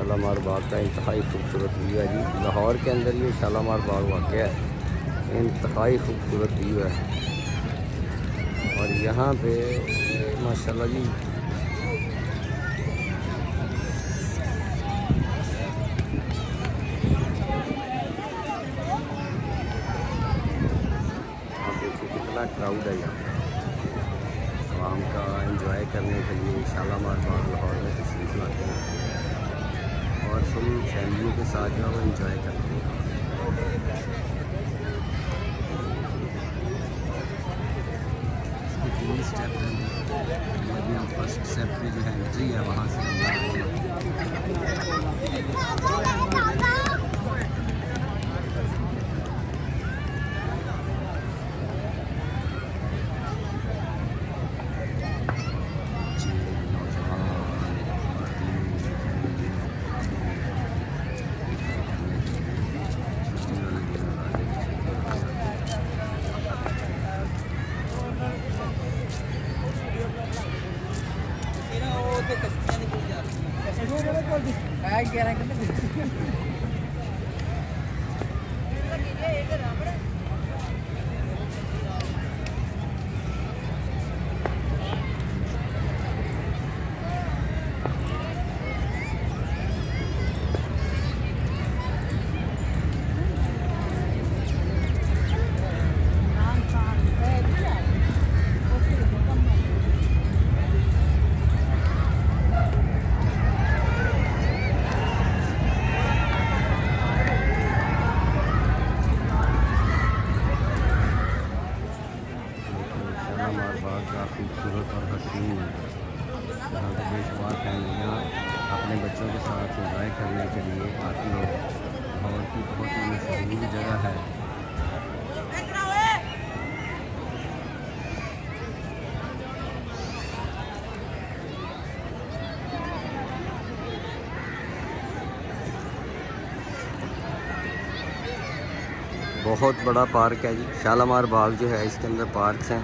शालामार बाग का इंतहाई खूबसूरत व्यू है जी। लाहौर के अंदर ये शालामार बाग वाक़ है, इंतहाई खूबसूरत व्यू है। और यहाँ पे माशाल्लाह जी आप देखिए कितना क्राउड है यहाँ पे। आवाम का एंजॉय करने के लिए शालामार बाग लाहौर में तशरीफ़ लाते हैं और फुल फैमिली के साथ जो है वो एंजॉय करते हैं। इसके 3 स्टेप हैं, अभी हम फर्स्ट स्टेप पे जो है एंट्री है वहाँ से हम शालामार बाग का खूबसूरत और हसीन मंजर। यहाँ पर बेशुमार फैमिलियाँ अपने बच्चों के साथ एंजॉय करने के लिए आती हैं। लाहौर की बहुत ही मशहूर जगह है। बहुत बड़ा पार्क है जी शालामार बाग जो है। इसके अंदर पार्क्स हैं,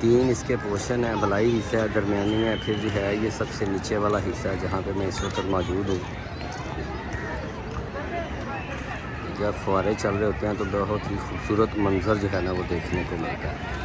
3 इसके पोर्शन है। भलाई हिस्सा है, दरमियानी है, फिर जो है ये सबसे नीचे वाला हिस्सा है जहाँ पे मैं इस वक्त मौजूद हूँ। जब फुहारे चल रहे होते हैं तो बहुत ही खूबसूरत मंजर जो है ना वो देखने को मिलता है।